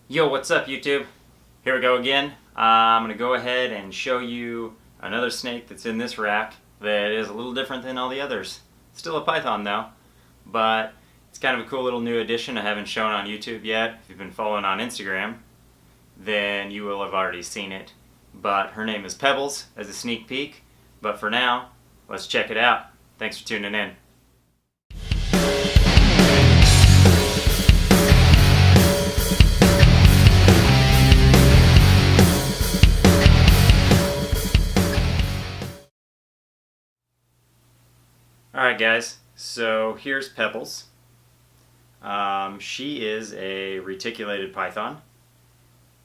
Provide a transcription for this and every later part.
Yo, what's up YouTube? Here we go again. I'm going to go ahead and show you another snake that's in this rack that is a little different than all the others. Still a python though, but it's kind of a cool little new addition I haven't shown on YouTube yet. If you've been following on Instagram, then you will have already seen it. But her name is Pebbles as a sneak peek. But for now, let's check it out. Thanks for tuning in. Alright guys, so here's Pebbles. She is a reticulated python,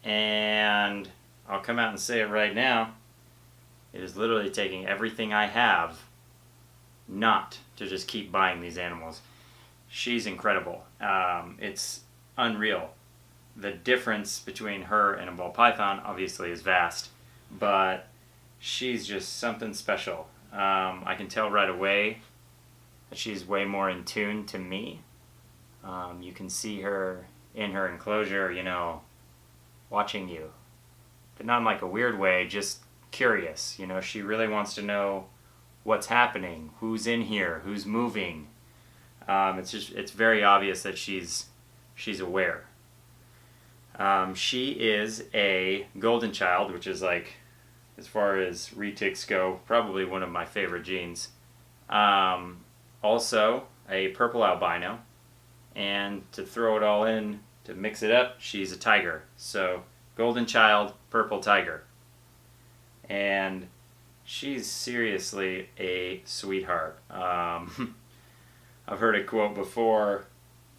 and I'll come out and say it right now, it is literally taking everything I have not to just keep buying these animals. She's incredible. It's unreal. The difference between her and a ball python obviously is vast, but she's just something special. I can tell right away she's way more in tune to me. You can see her in her enclosure, you know, watching you. But not in like a weird way, just curious. You know, she really wants to know what's happening, who's in here, who's moving. It's very obvious that she's aware. She is a golden child, which is like, as far as retics go, probably one of my favorite genes. Also a purple albino, and to throw it all in, to mix it up, she's a tiger. So golden child, purple tiger. And she's seriously a sweetheart. I've heard a quote before,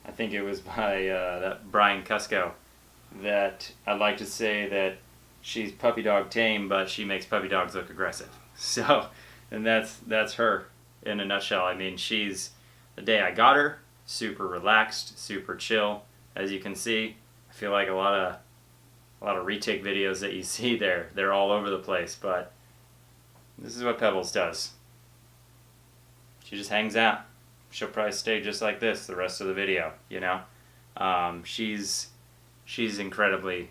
I think it was by that Brian Cusco, that I'd like to say that she's puppy dog tame, but she makes puppy dogs look aggressive. So, and that's her in a nutshell. I mean, she's, the day I got her, super relaxed, super chill. As you can see, I feel like a lot of retic videos that you see there, they're all over the place, but this is what Pebbles does. She just hangs out. She'll probably stay just like this the rest of the video, you know. She's incredibly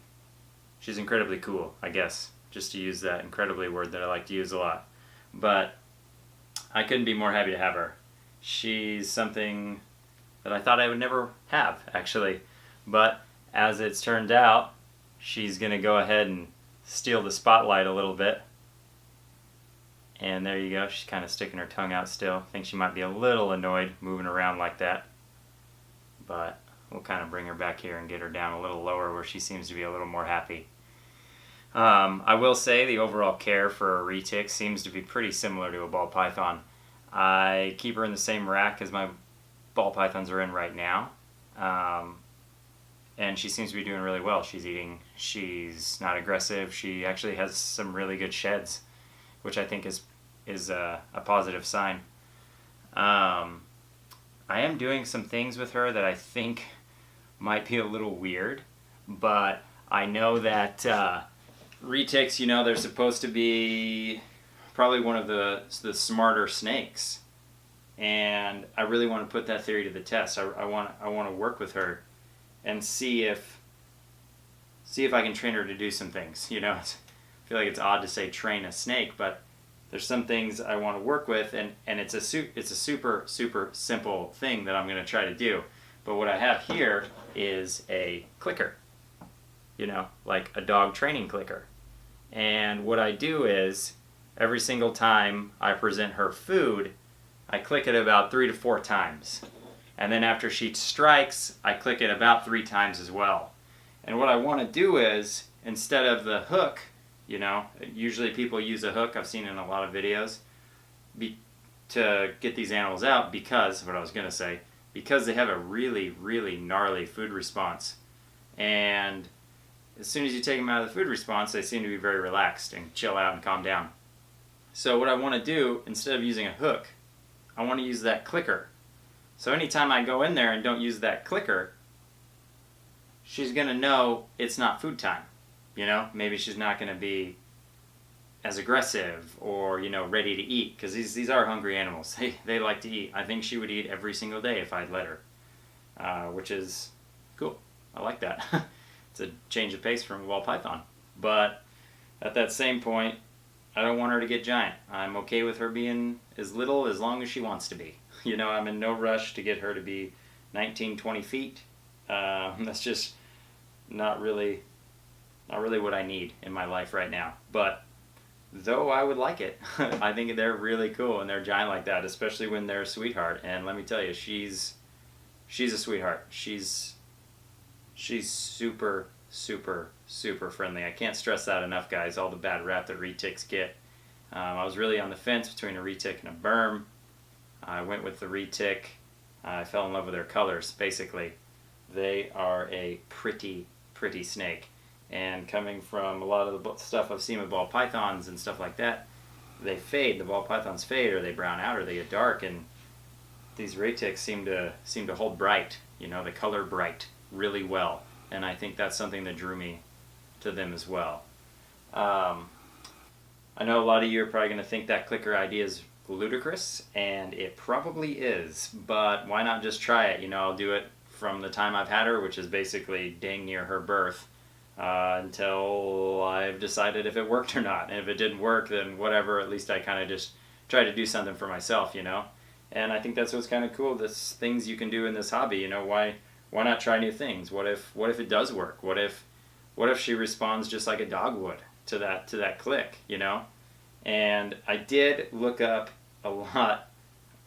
cool, I guess, just to use that incredibly word that I like to use a lot. But I couldn't be more happy to have her. She's something that I thought I would never have, actually. But as it's turned out, she's going to go ahead and steal the spotlight a little bit. And there you go, she's kind of sticking her tongue out still. I think she might be a little annoyed moving around like that. But we'll kind of bring her back here and get her down a little lower where she seems to be a little more happy. I will say the overall care for a retic seems to be pretty similar to a ball python. I keep her in the same rack as my ball pythons are in right now. And she seems to be doing really well. She's eating, she's not aggressive, she actually has some really good sheds, which I think is a positive sign. I am doing some things with her that I think might be a little weird, but I know that retics, you know, they're supposed to be probably one of the smarter snakes, and I really want to put that theory to the test. I want to work with her and see if I can train her to do some things. You know, I feel like it's odd to say train a snake, but there's some things I want to work with, and it's a super simple thing that I'm going to try to do. But what I have here is a clicker, you know, like a dog training clicker. And what I do is, every single time I present her food, I click it about 3 to 4 times. And then after she strikes, I click it about 3 times as well. And what I want to do is, instead of the hook, you know, usually people use a hook, I've seen in a lot of videos, to get these animals out because, what I was going to say, because they have a really gnarly food response. And as soon as you take them out of the food response, they seem to be very relaxed and chill out and calm down. So what I want to do, instead of using a hook, I want to use that clicker. So anytime I go in there and don't use that clicker, she's going to know it's not food time. You know, maybe she's not going to be as aggressive or, you know, ready to eat, because these are hungry animals. They like to eat. I think she would eat every single day if I'd let her, which is cool. I like that. It's a change of pace from a ball python. But at that same point, I don't want her to get giant. I'm okay with her being as little as long as she wants to be. You know, I'm in no rush to get her to be 19, 20 feet. That's just not really what I need in my life right now. But though I would like it, I think they're really cool and they're giant like that, especially when they're a sweetheart. And let me tell you, she's a sweetheart. She's super, super, super friendly. I can't stress that enough, guys. All the bad rap that retics get. I was really on the fence between a retic and a berm. I went with the retic. I fell in love with their colors, basically. They are a pretty, pretty snake. And coming from a lot of the stuff I've seen with ball pythons and stuff like that, they fade. The ball pythons fade, or they brown out, or they get dark. And these retics seem to hold bright. You know, the color bright really well. And I think that's something that drew me to them as well. I know a lot of you are probably going to think that clicker idea is ludicrous, and it probably is, but why not just try it? You know, I'll do it from the time I've had her, which is basically dang near her birth, until I've decided if it worked or not. And if it didn't work, then whatever, at least I kind of just try to do something for myself, you know? And I think that's what's kind of cool, this things you can do in this hobby, you know? Why not try new things? What if it does work? What if she responds just like a dog would to that click, you know? And I did look up a lot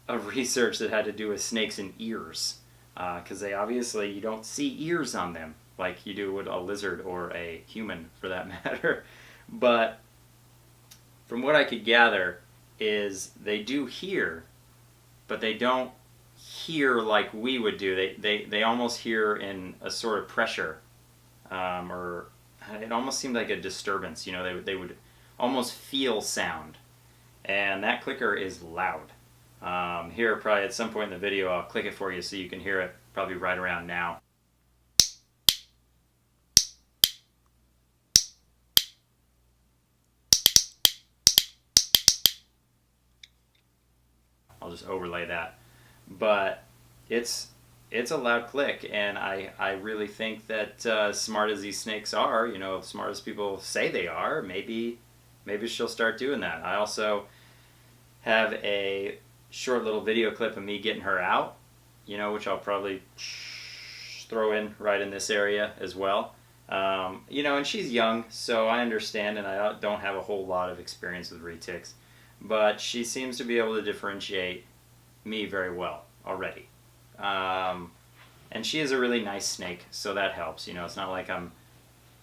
of research that had to do with snakes and ears, because they obviously, you don't see ears on them like you do with a lizard or a human for that matter. But from what I could gather is they do hear, but they don't hear like we would do. They almost hear in a sort of pressure, or it almost seemed like a disturbance. You know, they would almost feel sound, and that clicker is loud. Here, probably at some point in the video, I'll click it for you so you can hear it probably right around now. I'll just overlay that. But it's a loud click, and I really think that as smart as these snakes are, you know, as smart as people say they are, maybe she'll start doing that. I also have a short little video clip of me getting her out, you know, which I'll probably throw in right in this area as well. You know, and she's young, so I understand, and I don't have a whole lot of experience with retics, but she seems to be able to differentiate me very well already. And she is a really nice snake, so that helps. You know, it's not like I'm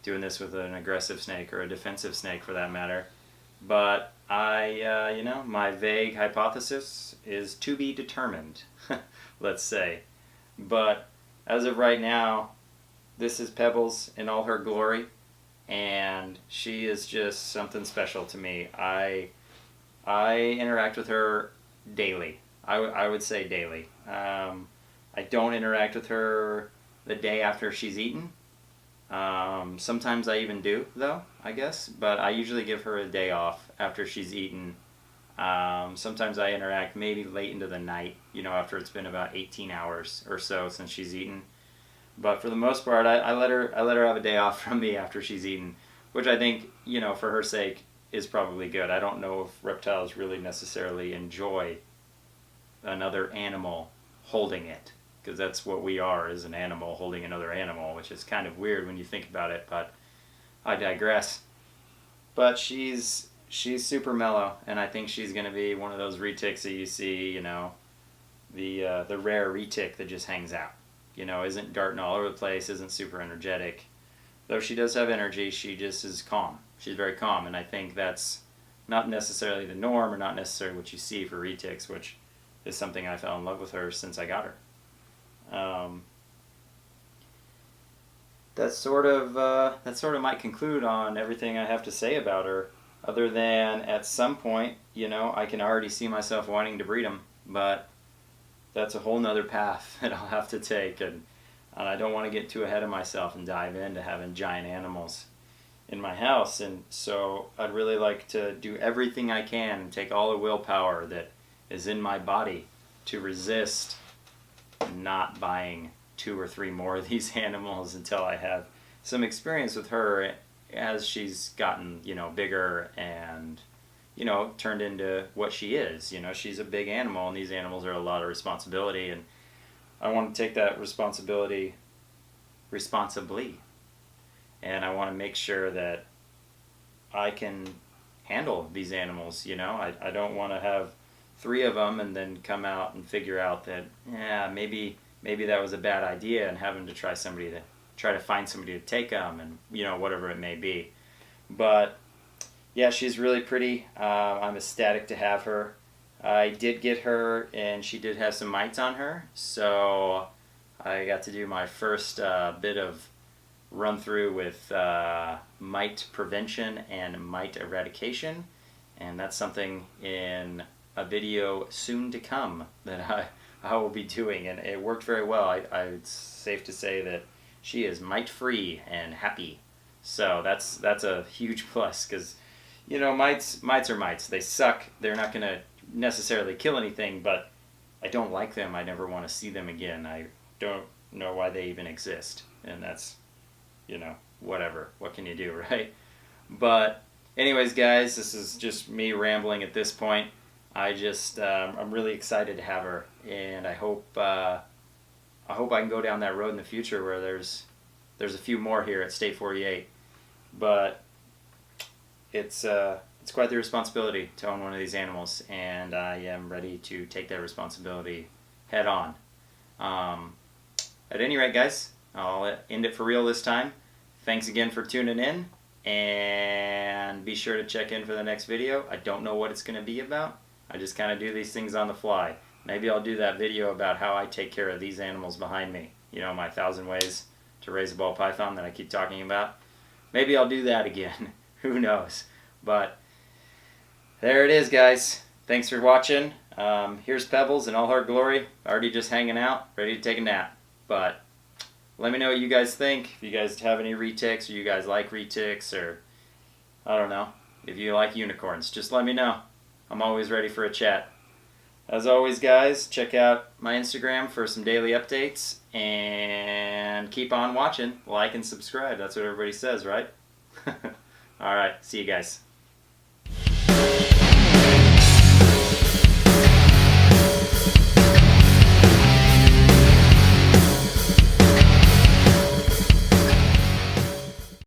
doing this with an aggressive snake or a defensive snake for that matter. But you know, my vague hypothesis is to be determined, let's say. But as of right now, this is Pebbles in all her glory, and she is just something special to me. I interact with her daily. I would say daily. I don't interact with her the day after she's eaten. Sometimes I even do, though, I guess. But I usually give her a day off after she's eaten. Sometimes I interact maybe late into the night, you know, after it's been about 18 hours or so since she's eaten. But for the most part, I let her have a day off from me after she's eaten, which I think, you know, for her sake is probably good. I don't know if reptiles really necessarily enjoy another animal holding it, because that's what we are, is an animal holding another animal, which is kind of weird when you think about it, but I digress. But she's super mellow, and I think she's going to be one of those retics that you see, you know, the rare retic that just hangs out, you know, isn't darting all over the place, isn't super energetic. Though she does have energy, she just is calm. She's very calm, and I think that's not necessarily the norm, or not necessarily what you see for retics, which is something I fell in love with her since I got her. That sort of might conclude on everything I have to say about her, other than at some point, you know, I can already see myself wanting to breed them, but that's a whole nother path that I'll have to take, and I don't want to get too ahead of myself and dive into having giant animals in my house. And so I'd really like to do everything I can and take all the willpower that is in my body to resist not buying 2 or 3 more of these animals until I have some experience with her as she's gotten, bigger and, turned into what she is. She's a big animal, and these animals are a lot of responsibility, and I want to take that responsibility responsibly. And I want to make sure that I can handle these animals. I don't want to have 3 of them and then come out and figure out that, maybe that was a bad idea, and having to try to find somebody to take them, and whatever it may be. But yeah, she's really pretty. I'm ecstatic to have her. I did get her, and she did have some mites on her, so I got to do my first bit of run through with mite prevention and mite eradication, and that's something in a video soon to come that I will be doing, and it worked very well. It's safe to say that she is mite free and happy, so that's a huge plus, because mites are mites. They suck. They're not going to necessarily kill anything, but I don't like them. I never want to see them again. I don't know why they even exist, and that's whatever. What can you do, right? But anyways, guys, this is just me rambling at this point. I'm really excited to have her, and I hope I can go down that road in the future where there's a few more here at State 48. But it's quite the responsibility to own one of these animals, and I am ready to take that responsibility head on. At any rate, guys, I'll end it for real this time. Thanks again for tuning in, and be sure to check in for the next video. I don't know what it's going to be about. I just kind of do these things on the fly. Maybe I'll do that video about how I take care of these animals behind me. My 1,000 ways to raise a ball python that I keep talking about. Maybe I'll do that again. Who knows? But there it is, guys. Thanks for watching. Here's Pebbles in all her glory, already just hanging out, ready to take a nap. But let me know what you guys think. If you guys have any retics, or you guys like retics, or I don't know, if you like unicorns, just let me know. I'm always ready for a chat. As always, guys, check out my Instagram for some daily updates, and keep on watching. Like and subscribe. That's what everybody says, right? All right. See you guys.